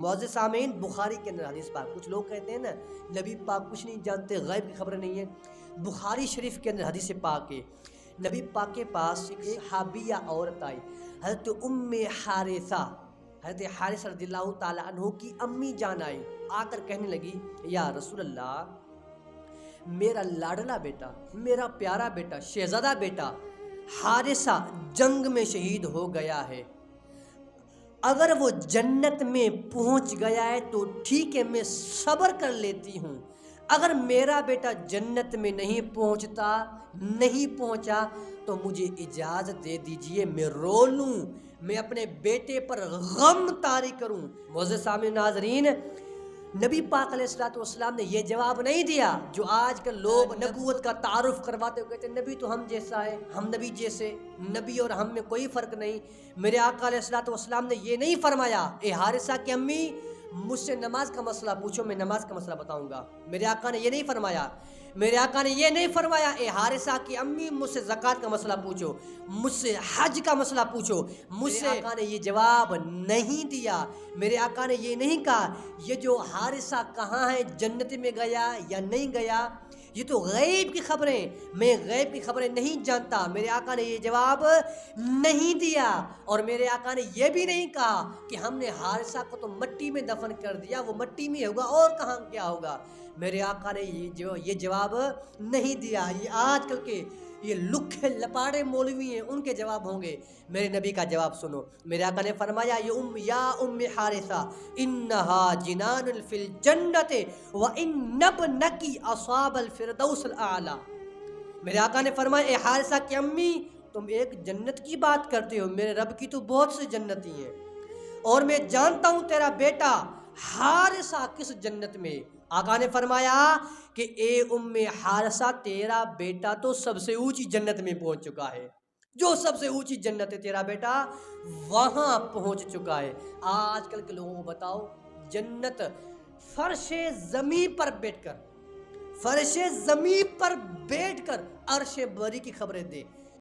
معزز سامعین، بخاری کے اندر حدیث پاک، کچھ لوگ کہتے ہیں نا نبی پاک کچھ نہیں جانتے، غیب کی خبریں نہیں ہیں۔ بخاری شریف کے اندر حدیث پاک ہے، نبی پاک کے پاس ایک صحابیہ عورت آئی، حضرت ام حارثہ، حضرت حارثہ رضی اللہ تعالیٰ عنہ کی امی جان آئی، آ کر کہنے لگی یا رسول اللہ، میرا لاڈلا بیٹا، میرا پیارا بیٹا، شہزادہ بیٹا حارثہ جنگ میں شہید ہو گیا ہے، اگر وہ جنت میں پہنچ گیا ہے تو ٹھیک ہے، میں صبر کر لیتی ہوں، اگر میرا بیٹا جنت میں نہیں پہنچا تو مجھے اجازت دے دیجئے، میں رو لوں، میں اپنے بیٹے پر غم طاری کروں۔ معزز سامعین ناظرین، نبی پاک علیہ السلام نے یہ جواب نہیں دیا جو آج کل لوگ نبوت کا تعارف کرواتے ہوئے کہتے ہیں نبی تو ہم جیسا ہے، ہم نبی جیسے، نبی اور ہم میں کوئی فرق نہیں۔ میرے آقا علیہ السلام نے یہ نہیں فرمایا اے حارثہ کی امی مجھ سے نماز کا مسئلہ پوچھو، میں نماز کا مسئلہ بتاؤں گا۔ میرے آقا نے یہ نہیں فرمایا، میرے آقا نے یہ نہیں فرمایا اے حارثہ کی امی مجھ سے زکوٰۃ کا مسئلہ پوچھو، مجھ سے حج کا مسئلہ پوچھو، مجھ سے آقا نے یہ جواب نہیں دیا۔ میرے آقا نے یہ نہیں کہا یہ جو حارثہ کہاں ہے، جنت میں گیا یا نہیں گیا، یہ تو غیب کی خبریں، میں غیب کی خبریں نہیں جانتا۔ میرے آقا نے یہ جواب نہیں دیا، اور میرے آقا نے یہ بھی نہیں کہا کہ ہم نے حارثہ کو تو مٹی میں دفن کر دیا، وہ مٹی میں ہوگا اور کہاں کیا ہوگا۔ میرے آقا نے یہ جواب نہیں دیا۔ یہ آج کل کے یہ لکھے لپاڑے مولوی ہیں، ان کے جواب ہوں گے، میرے نبی کا جواب سنو۔ میرے آقا نے فرمایا یا ام حارثہ انہا جنان فی الجنت وان ابنکی اصاب الفردوس الاعلی۔ میرے آقا نے فرمایا اے حارثہ کی امی تم ایک جنت کی بات کرتے ہو، میرے رب کی تو بہت سے جنتی ہیں، اور میں جانتا ہوں تیرا بیٹا حارثہ کس جنت میں۔ آقا نے فرمایا کہ اے ام حارثہ تیرا بیٹا تو سب سے اونچی جنت میں پہنچ چکا ہے، جو سب سے اونچی جنت ہے تیرا بیٹا وہاں پہنچ چکا ہے۔ آج کل کے لوگوں کو بتاؤ جنت فرش زمین پر بیٹھ کر، فرش زمین پر بیٹھ کر عرش بری کی خبریں دے۔